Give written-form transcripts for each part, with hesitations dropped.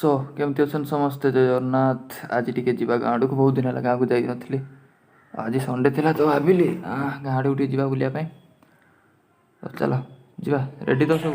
सो केमती अच्छा समस्ते जय जगन्नाथ। आज टी जा गाँ को बहुत दिन है गाँव को जाई नथली। आज संडे थिला तो भाविली गाँ आड़े टी जा बुलायापाई। तो चलो जा रेडी तो सब।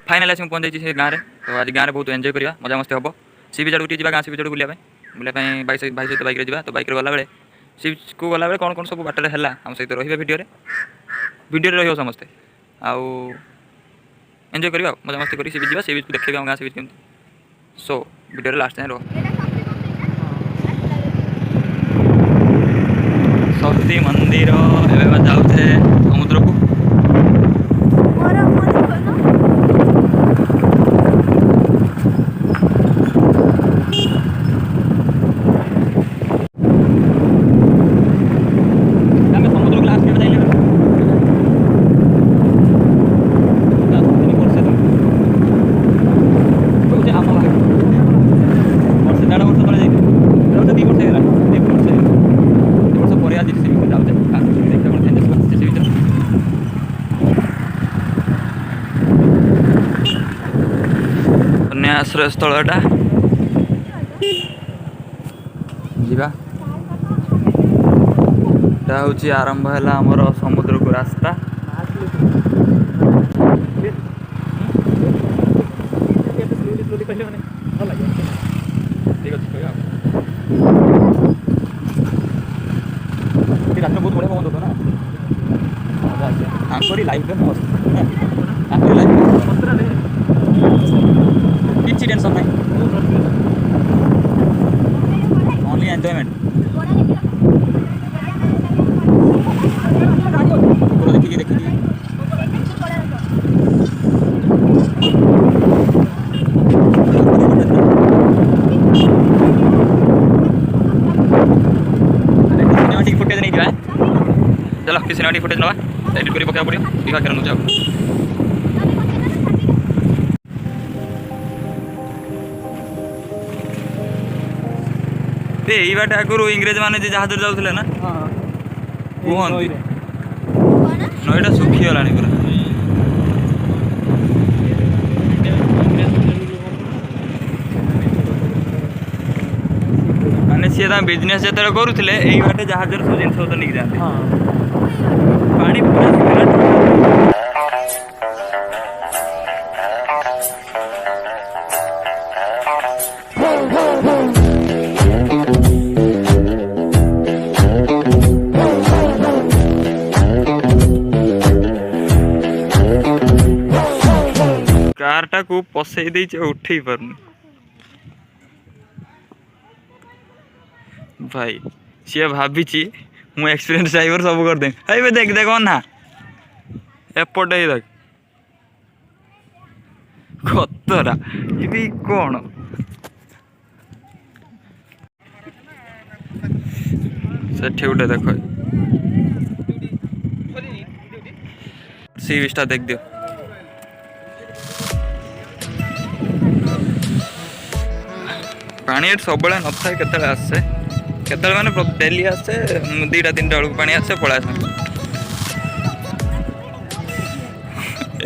फाइनाल आस पहुँच जाइए गाँव में। तो आज गाँव में बहुत एंजॉय करवा मजा मस्ती हम सी बीच आड़क गाँ सी बीच बुलाया बुलाया भाई सहित बैक जावा। तो बैक गला बेले सी बीच को गला बेले कौन कौन सब बाटर है आम सहित रही वीडियो रही समस्ते आउ एंजॉय करवा मजा मस्ती कर सी बीच सी बीच देखिए गाँ सी बीच केमती। सो वीडियो लास्ट टाइम रह शक्ति मंदिर एवं जाऊे समुद्र को आश्रय स्थलटा जीवा हूँ आरंभ है आमर समुद्र को रास्ता। रात बहुत बढ़िया पवन होता ना आंकरी ଲାଇଭ୍ ରେ ମସ୍ତ ଲାଇଭ୍ କିଛି ଟେନସନ୍ ନାହିଁ ଓନ୍ଲି ଏନ୍ଜୟମେଣ୍ଟ ଦେଖିକି ଦେଖିକି सिनेमाटिक फुटेज नहीं दिया चलो कि सिनेमाटिक फुटेज नवा एडिट करी पकाया पड़ियो दिखा कर जाओ ए ई बाटे आगुरु इंग्रेज माने जे जहाज जाउथले ना हां कोहंती नईटा सुखी गलानी पूरा माने सी बिजनेस जो करुले यही बाटे जहाज सब जिन तो नहीं जाते पानी पूरा कारटा को पसई दे उठे पारनी भाई सी भावी मु एक्सपीरियंस ड्राइवर सब कर दे देख देख ना एपटे ही देख खतरा ये कौन से गोटे देख सी बीचटा देख दियो पानी सब न था के आसे केत मैंने डेली आसे 2टा 3टा बेलू पानी आसे पड़ा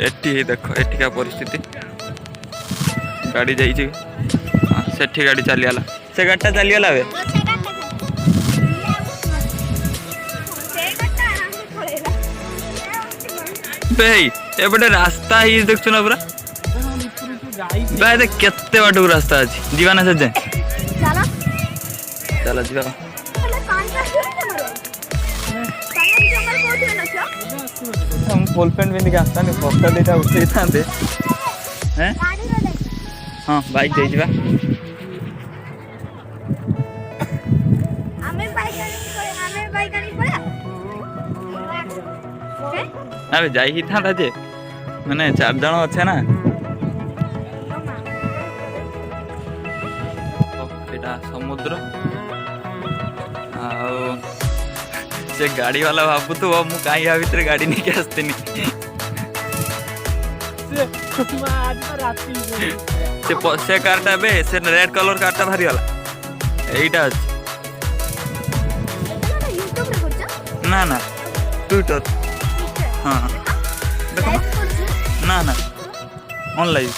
एटी देख एटिका परिस्थिति गाड़ी जाइए सेठी गाड़ी चलीगला से गाड़ीटा चलीगला एपटे रास्ता ही देखु ना पूरा केते बाटू रास्ता अच्छी जीवा ना से जाए चलो जी हम फुल पैंट पिंधिक आसता फटा दुटा उठे था हाँ बाइक जाइए अरे जा जे मैंने 4 जन अच्छे ना समुद्र से गाड़ी वाला भावु तो मु कहीं या भीतर गाड़ी नहीं के आसतीनी से कारटा बे से रेड कलर कारटा भारी वाला एटा ना ना ट्विटर हाँ देखो ना ना ऑनलाइन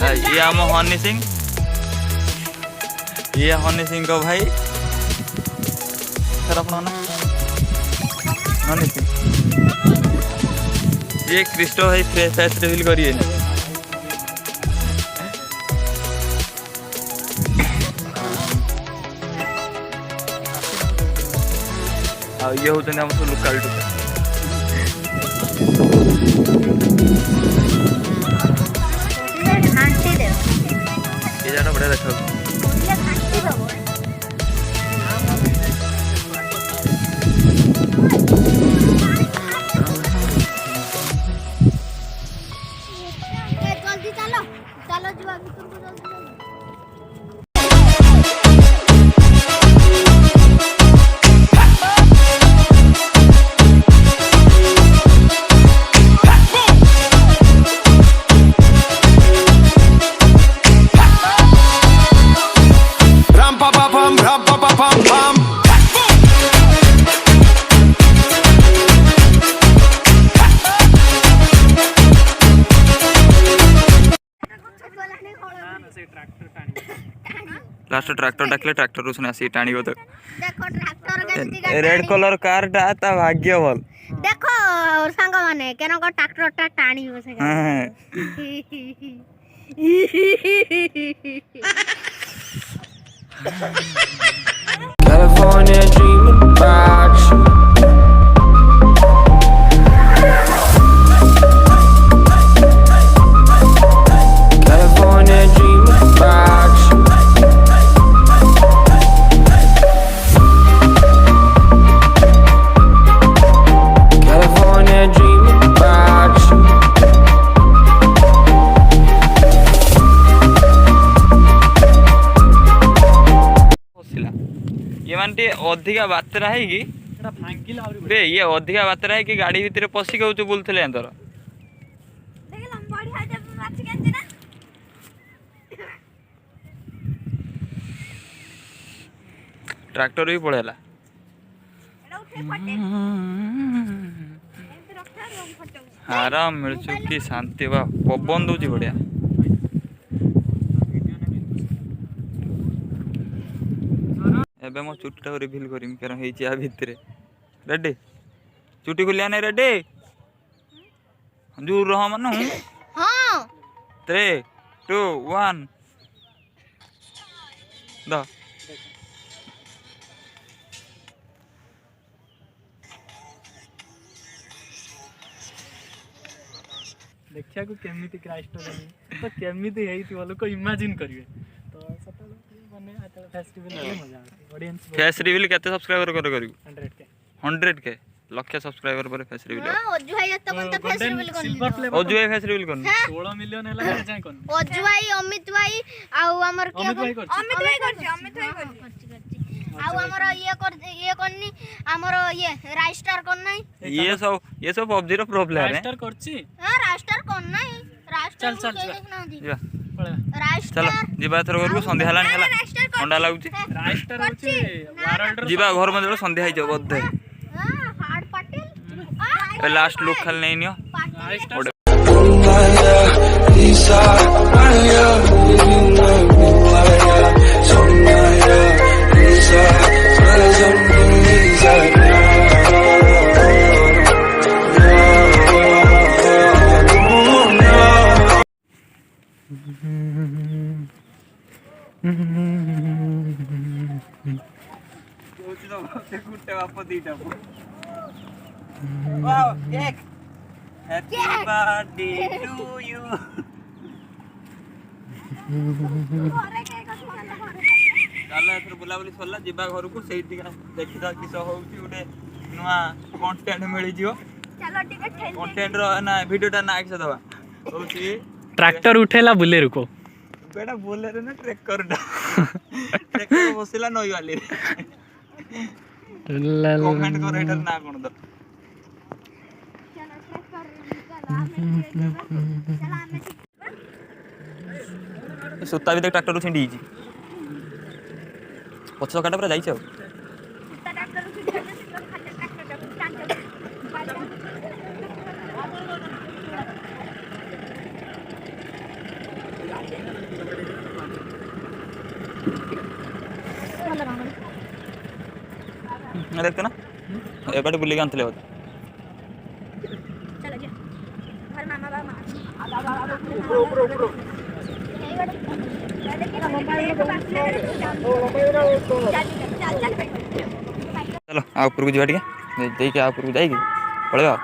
ये आम हनी सिंह ये हनी सिंह को भाई सर अपना ना हनी सिंह ये क्रिस्टो भाई फेस रिवील करिए ये होते हम सब लोकाल ये जाना बढ़िया देखो जल्दी चलो चलो जीवा भीतर को जल्दी लास्ट ट्रैक्टर डाकले ट्रैक्टर उसने आसी टाणी गो देखो ट्रैक्टर रेड कलर कार ता भाग्य भल देखो संग माने केन को ट्रैक्टर टा टाणी हो से California dreaming about you. ଅଧିକା ବାତେରା ହେଇକି ବେ ଇଏ ଅଧିକା ବାତେରା ହେଇକି ଗାଡ଼ି ଭିତରେ ପଶିକି ହଉଛୁ ବୁଲୁଥିଲେ ଏନ୍ତର। ट्रैक्टर भी पड़ेगा आराम मिलचु कि शांति बा पवन दौची बढ़िया। एबे मो चुट्टा रिवील करिम केन हेची आ भितरे रेडी चुटी खुलिया नहीं रेडी दूर रह मन हां 3 2 1 द देखिया को केमिति क्राइस्ट तो केमिति हेइति लोक इमेजिन करिवे तो सटल माने आतल फेस्टिवल रे मजा आती ऑडियंस फेस रिवील केते सब्सक्राइबर कर करिवु 100k लक्ष सब्सक्राइबर पर फेस रिवील हां ओजु भाई तो मन तो फेस रिवील करनी ओजु भाई फेस रिवील करनी 16 मिलियन हैला जाय कोन ओजु भाई अमित भाई आउ हमर के अमित भाई करछि अमित भाई करछि आउ हमर ये करनी हमर ये राइस्टार कोन नहीं ये सब पबजी रो प्रॉब्लम है राइस्टार करछि हां राइस्टार कोन नहीं राइस्टार चल देखना दी जा राइस्टार चलो जीवा थर घर को संध्या हलानी हला ठंडा लागुची राइस्टार होछि वारल्ड जीवा घर में संध्या हिजो बद्ध हां हार्ड पाटिल लास्ट लुक खाल नहीं नियो राइस्टार गुट्टे बाप दीटा wow cake happy birthday to you चलो एथर बुलाबुली सरला जिबा घर को सेठी देखिदा किस होउची गोटे नुआ कंटेंट मिली जियो चलो टिकट ठेल कंटेंट रो ना वीडियोटा ना आइसा दबा होउची ट्रैक्टर उठेला बुलेरो को बेटा बोलेरो ना ट्रैक्टर बसिला नई वाली कमेंट कर एटर ना कोन द सुता भी देख ट्रैक्टर छिंडी जी पछ काटा पूरा जाइछ देखते ना एबाटे बुली के आनथले होता चलो जा घर मामा बाबा चलो आ ऊपर को जा देखे आ ऊपर को जाएगी पड़ेगा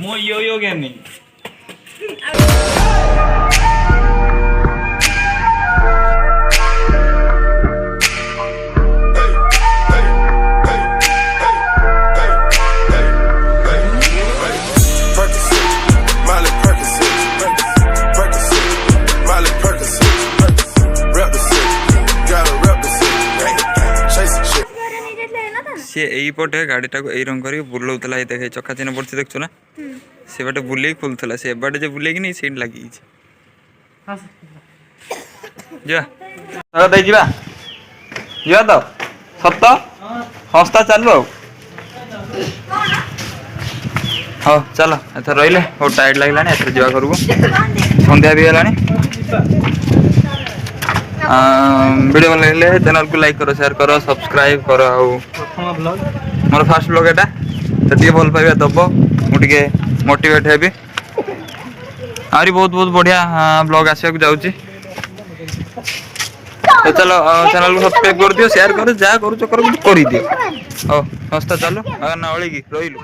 मो यो गेमिंग सी यहीपटे गाड़ीटा को यही रंग कर बुलाऊला ये देखे चका चिन्ह पड़ी देखु ना से बाटे बुले खोलुला से बाटे जो बुले कि नहीं सीट लगी जा तो सत हस्ता चलू हाँ चलो एथर रही बहुत टाइट लगला एथर जा घर को संध्या भी है वीडियो भल लगे चैनल को लाइक करो शेयर करो सब्सक्राइब करो मोर फास्ट ब्लॉग एटा तो भल पाइबा दब मुझे मोटिवेट हेबी ଆହୁରି ବହୁତ ବହୁତ ବଢ଼ିଆ ବ୍ଲଗ ଆସିବାକୁ ଯାଉଛି। तो चलो चैनल को सब्सक्राइब कर दियो, शेयर करो, जहाँ करूँ करो, करदियो। हौ संस्था चलो ना ओळिकी रहिलु।